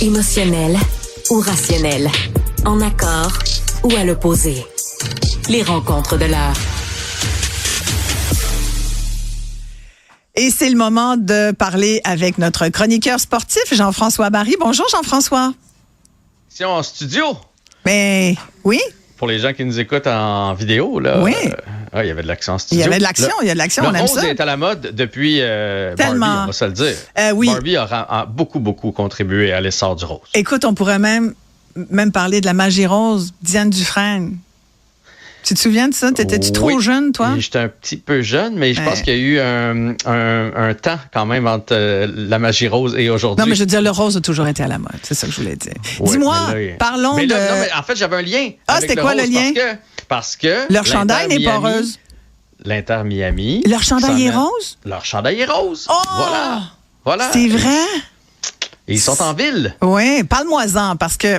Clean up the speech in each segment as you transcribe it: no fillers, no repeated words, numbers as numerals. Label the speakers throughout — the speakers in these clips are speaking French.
Speaker 1: Émotionnel ou rationnel? En accord ou à l'opposé? Les rencontres de l'heure.
Speaker 2: Et c'est le moment de parler avec notre chroniqueur sportif, Jean-François Barry. Bonjour, Jean-François.
Speaker 3: Si en studio.
Speaker 2: Mais oui.
Speaker 3: Pour les gens qui nous écoutent en vidéo, là.
Speaker 2: Oui.
Speaker 3: Il y avait de l'action en studio.
Speaker 2: Il y avait de l'action, il y a de l'action, on aime ça.
Speaker 3: Le 11 est à la mode depuis
Speaker 2: Tellement.
Speaker 3: Barbie, on va se le dire.
Speaker 2: Oui.
Speaker 3: Barbie a beaucoup contribué à l'essor du rose.
Speaker 2: Écoute, on pourrait même parler de la magie rose, Diane Dufresne. Tu te souviens de ça? T'étais-tu trop jeune, toi?
Speaker 3: J'étais un petit peu jeune, mais je pense qu'il y a eu un temps quand même entre la magie rose et aujourd'hui.
Speaker 2: Non, mais je veux dire, le rose a toujours été à la mode. C'est ça que je voulais dire.
Speaker 3: Ouais,
Speaker 2: Dis-moi, parlons de...
Speaker 3: Non, mais en fait, j'avais un lien.
Speaker 2: C'était quoi le lien?
Speaker 3: Parce que
Speaker 2: leur chandail n'est pas rose.
Speaker 3: L'Inter Miami.
Speaker 2: Leur chandail est rose?
Speaker 3: Leur chandail est rose.
Speaker 2: Oh!
Speaker 3: Voilà.
Speaker 2: C'est vrai?
Speaker 3: Et ils sont en ville.
Speaker 2: Oui, parle-moi-en, parce que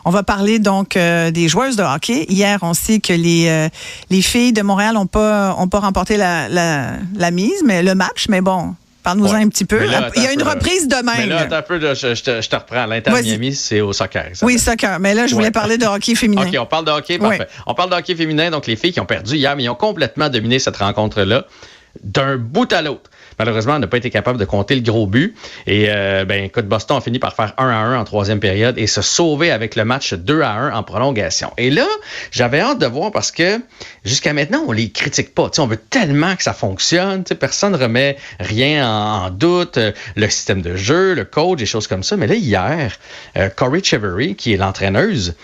Speaker 2: on va parler donc des joueuses de hockey. Hier, on sait que les filles de Montréal n'ont pas remporté la mise, mais le match, mais bon, parle-nous-en un petit peu.
Speaker 3: Là,
Speaker 2: il y a une reprise demain.
Speaker 3: Mais là, attends un peu, je te reprends. L'Inter Miami, c'est au soccer.
Speaker 2: Oui, soccer. Mais là, je voulais parler de hockey féminin.
Speaker 3: OK, on parle de hockey, parfait. On parle de hockey féminin, donc les filles qui ont perdu hier, mais ils ont complètement dominé cette rencontre-là d'un bout à l'autre. Malheureusement, on n'a pas été capable de compter le gros but. Et écoute, Boston a fini par faire 1-1 en troisième période et se sauver avec le match 2-1 en prolongation. Et là, j'avais hâte de voir parce que jusqu'à maintenant, on les critique pas. T'sais, on veut tellement que ça fonctionne. Personne ne remet rien en doute. Le système de jeu, le coach, des choses comme ça. Mais là, hier, Corey Cheverry, qui est l'entraîneuse,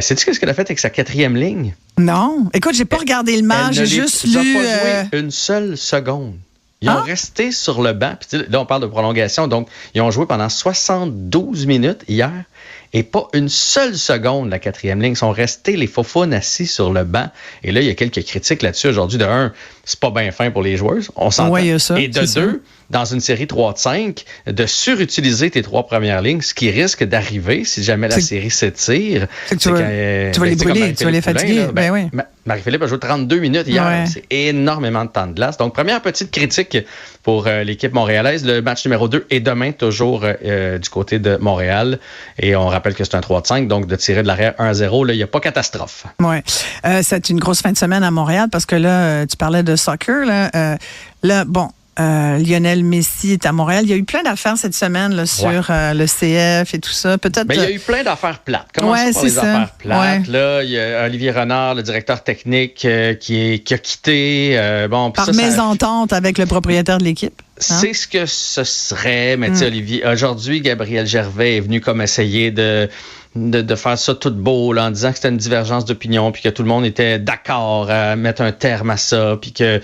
Speaker 3: sais-tu ce qu'elle a fait avec sa quatrième ligne?
Speaker 2: Non. Écoute, j'ai pas regardé le match. J'ai juste lu...
Speaker 3: Ils n'ont pas joué une seule seconde. Ils ont resté sur le banc. Puis là, on parle de prolongation. Donc, ils ont joué pendant 72 minutes hier et pas une seule seconde la quatrième ligne. Ils sont restés les faufounes assis sur le banc. Et là, il y a quelques critiques là-dessus aujourd'hui. De un, c'est pas bien fin pour les joueuses. On s'entend.
Speaker 2: Ouais, ça,
Speaker 3: et de deux, dans une série 3 de 5, de surutiliser tes 3 premières lignes, ce qui risque d'arriver si jamais la série s'étire.
Speaker 2: Tu vas les brûler, tu vas les fatiguer. Oui.
Speaker 3: Marie-Philippe a joué 32 minutes hier. Ouais. C'est énormément de temps de glace. Donc, première petite critique pour l'équipe montréalaise. Le match numéro 2 est demain, toujours du côté de Montréal. Et on rappelle que c'est un 3 de 5, donc de tirer de l'arrière 1-0, là, il n'y a pas catastrophe.
Speaker 2: Oui. C'est une grosse fin de semaine à Montréal parce que là, tu parlais de soccer. Lionel Messi est à Montréal. Il y a eu plein d'affaires cette semaine là, sur le CF et tout ça. Peut-être.
Speaker 3: Mais il y a eu plein d'affaires plates. Commençons par les affaires plates. Là, il y a Olivier Renard, le directeur technique, qui a quitté.
Speaker 2: Par mésentente avec le propriétaire de l'équipe.
Speaker 3: C'est ce que ce serait. Mais tu sais, Olivier, aujourd'hui, Gabriel Gervais est venu comme essayer de faire ça tout beau là, en disant que c'était une divergence d'opinion puis que tout le monde était d'accord à mettre un terme à ça puis que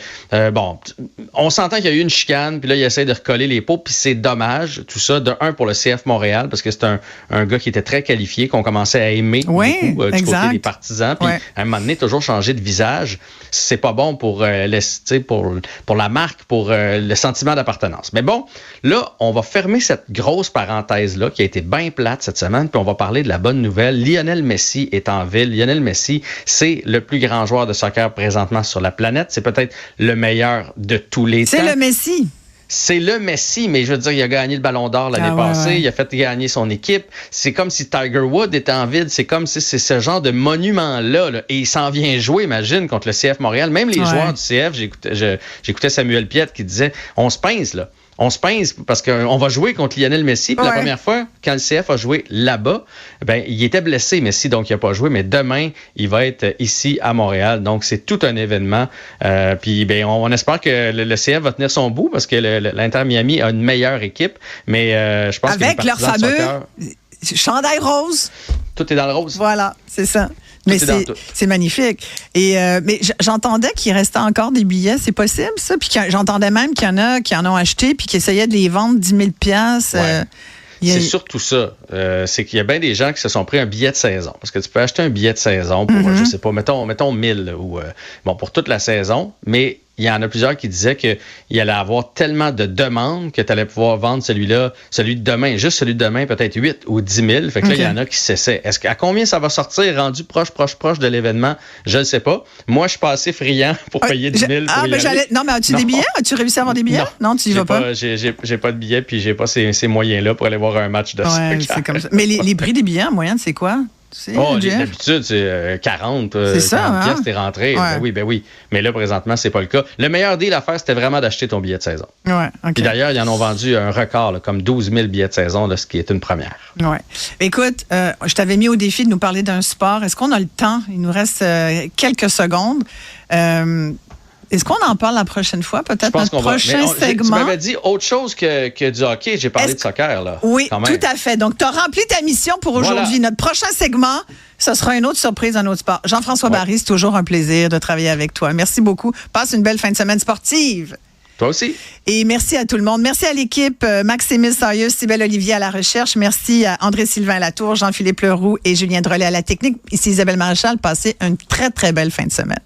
Speaker 3: on s'entend qu'il y a eu une chicane puis là il essaie de recoller les pots puis c'est dommage tout ça de un pour le CF Montréal parce que c'est un gars qui était très qualifié qu'on commençait à aimer beaucoup, du côté des partisans puis à un moment donné toujours changer de visage c'est pas bon pour la marque pour le sentiment d'appartenance. Mais bon, là on va fermer cette grosse parenthèse là qui a été bien plate cette semaine puis on va parler de la bonne nouvelle. Lionel Messi est en ville. Lionel Messi, c'est le plus grand joueur de soccer présentement sur la planète. C'est peut-être le meilleur de tous les temps.
Speaker 2: C'est le Messi.
Speaker 3: C'est le Messi, mais je veux dire, il a gagné le Ballon d'Or l'année passée. Il a fait gagner son équipe. C'est comme si Tiger Woods était en ville. C'est comme si c'est ce genre de monument-là. Là. Et il s'en vient jouer, imagine, contre le CF Montréal. Même les joueurs du CF, j'écoutais Samuel Piette qui disait, on se pince, là. On se pince parce qu'on va jouer contre Lionel Messi. Puis la première fois, quand le CF a joué là-bas, il était blessé, Messi, donc il n'a pas joué. Mais demain, il va être ici à Montréal. Donc, c'est tout un événement. Puis, on espère que le CF va tenir son bout parce que l'Inter Miami a une meilleure équipe. Mais je pense que
Speaker 2: avec leur fameux chandail rose.
Speaker 3: Tout est dans le rose.
Speaker 2: Voilà, c'est ça. Mais c'est magnifique. Et mais j'entendais qu'il restait encore des billets, c'est possible ça? Puis j'entendais même qu'il y en a qui en ont acheté puis qui essayaient de les vendre 10 000 $.
Speaker 3: C'est surtout ça. C'est qu'il y a bien des gens qui se sont pris un billet de saison. Parce que tu peux acheter un billet de saison pour, je sais pas, mettons 1000 ou pour toute la saison. Mais il y en a plusieurs qui disaient qu'il allait avoir tellement de demandes que tu allais pouvoir vendre celui de demain. Juste celui de demain, peut-être 8 ou 10 000. Fait que là, il y en a qui s'essaient. À combien ça va sortir rendu proche de l'événement? Je ne sais pas. Moi, je suis pas assez friand pour payer 10 000 pour y aller.
Speaker 2: Non, mais as-tu des billets? As-tu réussi à avoir des billets? Non, tu y vas pas?
Speaker 3: J'ai pas de billets puis j'ai pas ces moyens-là pour aller voir un match de soccer.
Speaker 2: C'est comme ça. Mais les prix des billets en moyenne, c'est quoi?
Speaker 3: D'habitude, c'est 40 pièces, t'es rentré.
Speaker 2: Ouais.
Speaker 3: Ben oui. Mais là, présentement, c'est pas le cas. Le meilleur deal à faire, c'était vraiment d'acheter ton billet de saison.
Speaker 2: Ouais, OK.
Speaker 3: Puis d'ailleurs, ils en ont vendu un record, là, comme 12 000 billets de saison, là, ce qui est une première.
Speaker 2: Ouais. Écoute, je t'avais mis au défi de nous parler d'un sport. Est-ce qu'on a le temps? Il nous reste quelques secondes. Est-ce qu'on en parle la prochaine fois? Peut-être notre prochain segment.
Speaker 3: Tu m'avais dit autre chose que du hockey. J'ai parlé de soccer, là.
Speaker 2: Oui, tout à fait. Donc, tu as rempli ta mission pour aujourd'hui. Voilà. Notre prochain segment, ce sera une autre surprise, un autre sport. Jean-François Barry, c'est toujours un plaisir de travailler avec toi. Merci beaucoup. Passe une belle fin de semaine sportive.
Speaker 3: Toi aussi.
Speaker 2: Et merci à tout le monde. Merci à l'équipe, Max-Émile Sailleuse, Cybèle Olivier à la recherche. Merci à André-Sylvain Latour, Jean-Philippe Leroux et Julien Drolet à la technique. Ici Isabelle Maréchal. Passez une très, très belle fin de semaine.